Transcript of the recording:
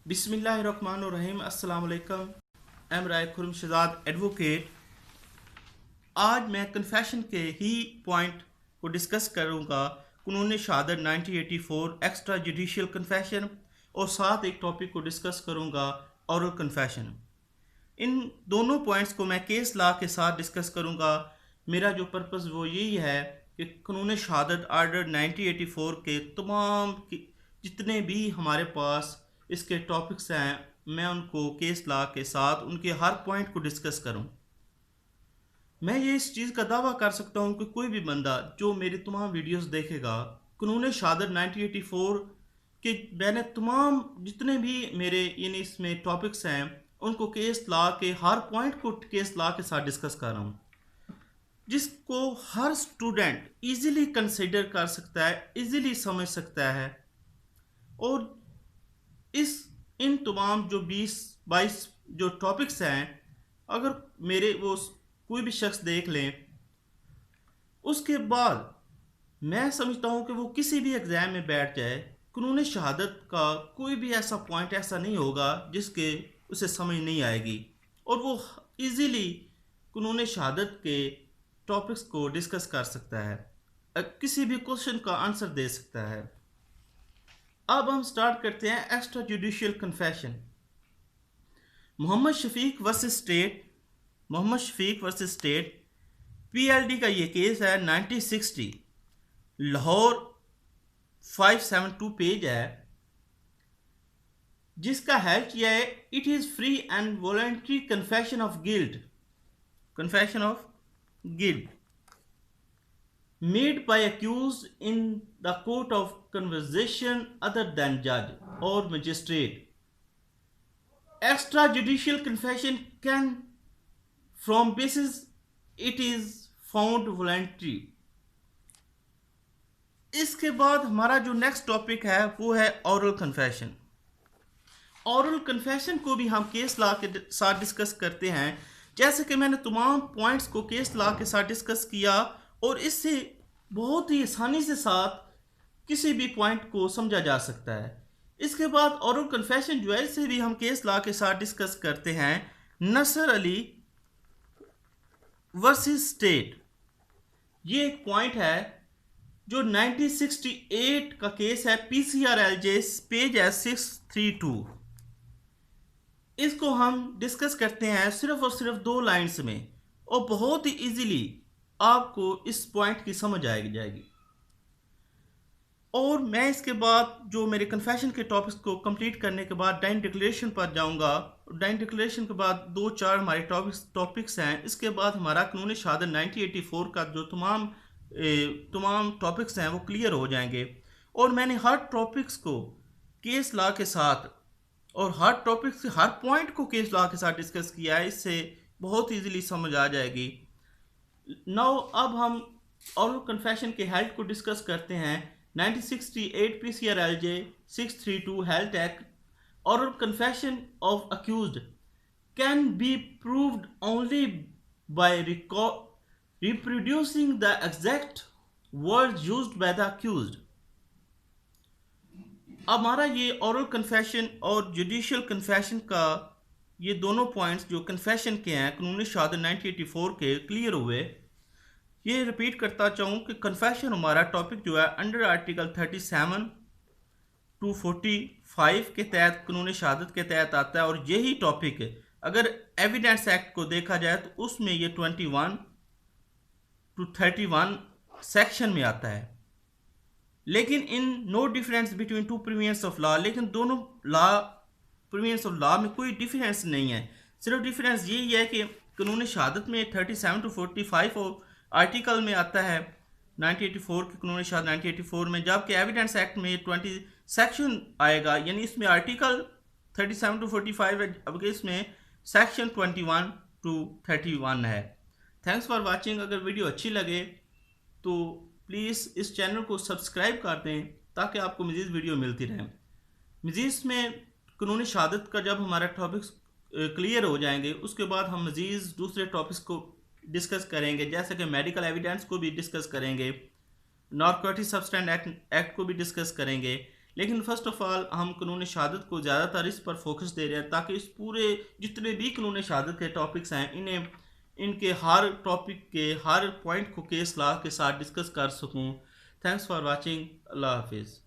बिस्मिल्लाहिर्रहमानिर्रहीम। अस्सलाम वालेकुम। एम राय खुरम शहजाद एडवोकेट। आज मैं कन्फेशन के ही पॉइंट को डिस्कस करूंगा। कानून शहादत 1984 एक्स्ट्रा जुडिशियल कन्फेशन और साथ एक टॉपिक को डिस्कस करूंगा औरल कन्फेशन। इन दोनों पॉइंट्स को मैं केस लॉ के साथ डिस्कस करूंगा। मेरा जो पर्पस वो यही है कि कानून शहादत आर्डर 1984 के तमाम जितने भी हमारे पास इसके टॉपिक्स हैं, मैं उनको केस लॉ के साथ उनके हर पॉइंट को डिस्कस करूं। मैं ये इस चीज़ का दावा कर सकता हूं कि कोई भी बंदा जो मेरी तमाम वीडियोस देखेगा, कानून शहादत 1984 के मैंने तमाम जितने भी मेरे यानी इसमें टॉपिक्स हैं उनको केस लॉ के हर पॉइंट को केस लॉ के साथ डिस्कस कर रहा हूँ, जिसको हर स्टूडेंट इजीली कंसिडर कर सकता है, इजीली समझ सकता है। और इन तमाम जो 20-22 जो टॉपिक्स हैं, अगर मेरे वो कोई भी शख्स देख लें, उसके बाद मैं समझता हूँ कि वो किसी भी एग्ज़ाम में बैठ जाए, कानून शहादत का कोई भी ऐसा पॉइंट ऐसा नहीं होगा जिसके उसे समझ नहीं आएगी और वो इजीली कानून शहादत के टॉपिक्स को डिस्कस कर सकता है, किसी भी क्वेश्चन का आंसर दे सकता है। अब हम स्टार्ट करते हैं extra judicial confession. Mohammad Shafiq versus state PLD का ये केस है 1960, लाहौर 572 पेज है, जिसका हेल्प किया है it is free and voluntary confession of guilt made by accused in the court of conversation other than judge or magistrate. Extrajudicial confession can from basis it is found voluntary. इसके बाद हमारा जो next topic है वो है ऑरल confession. ऑरल confession को भी हम केस लॉ के साथ डिस्कस करते हैं, जैसे कि मैंने तमाम पॉइंट्स को केस लॉ के साथ डिस्कस किया और इससे बहुत ही आसानी से साथ किसी भी पॉइंट को समझा जा सकता है। इसके बाद ऑरल कन्फेशन जो है इसे भी हम केस लॉ के साथ डिस्कस करते हैं। नसर अली वर्सेस स्टेट, ये एक पॉइंट है जो 1968 का केस है, PCRLJ पेज है 632। इसको हम डिस्कस करते हैं सिर्फ और सिर्फ 2 लाइन्स में और बहुत ही इजीली आपको इस पॉइंट की समझ जाएगी। और मैं इसके बाद जो मेरे कन्फेशन के टॉपिक्स को कंप्लीट करने के बाद डाइन डिक्लेरेशन पर जाऊंगा। डाइन डिक्लेरेशन के बाद 2-4 हमारे टॉपिक्स हैं। इसके बाद हमारा कानून शहादत 1984 का जो तमाम टॉपिक्स हैं वो क्लियर हो जाएंगे। और मैंने हर टॉपिक्स को केस लॉ के साथ और हर टॉपिक से हर पॉइंट को केस लॉ के साथ डिस्कस किया है, इससे बहुत ईजीली समझ आ जाएगी। नाउ अब हम ऑरल कन्फेशन के हेल्थ को डिस्कस करते हैं। 1968 PCRLJ 632 held act, oral confession of accused can be proved only by reproducing the exact words used by the accused. अब हमारा ये ऑरल कन्फेशन और जुडिशियल कन्फेशन का ये दोनों पॉइंट्स जो कन्फेशन के हैं कानूनी शहादत 1984 के क्लियर हुए। ये रिपीट करता चाहूँ कि कन्फेशन हमारा टॉपिक जो है अंडर आर्टिकल 37 to 45 के तहत कानूनी शहादत के तहत आता है। और यही टॉपिक अगर एविडेंस एक्ट को देखा जाए तो उसमें ये 21 to 31 सेक्शन में आता है। लेकिन in no difference between two provinces of law, लेकिन दोनों प्रीवियंस ऑफ लॉ में कोई डिफरेंस नहीं है। सिर्फ डिफरेंस यही है कि कानून शहादत में 37 to 45 और आर्टिकल में आता है 1984 के कानून शहादत 1984 में, जबकि एविडेंस एक्ट में 20 सेक्शन आएगा। यानी इसमें आर्टिकल 37 to 45 है, अब इसमें सेक्शन 21 to 31 है। Thanks for watching. अगर वीडियो अच्छी लगे तो प्लीज़ इस चैनल को सब्सक्राइब कर दें ताकि आपको मज़ीद वीडियो मिलती रहे। मज़ीद में कानूनी शहादत का जब हमारा टॉपिक्स क्लियर हो जाएंगे उसके बाद हम मज़ीद दूसरे टॉपिक्स को डिस्कस करेंगे, जैसे कि मेडिकल एविडेंस को भी डिस्कस करेंगे, नारकोटिक सब्सटेंस एक्ट को भी डिस्कस करेंगे। लेकिन फ़र्स्ट ऑफ़ ऑल हम कानून शहादत को ज़्यादातर इस पर फोकस दे रहे हैं ताकि इस पूरे जितने भी कानून शहादत के टॉपिक्स हैं इन्हें इनके हर टॉपिक के हर पॉइंट को केस लॉ के साथ डिस्कस कर सकूं। Thanks for watching. अल्लाह हाफिज़।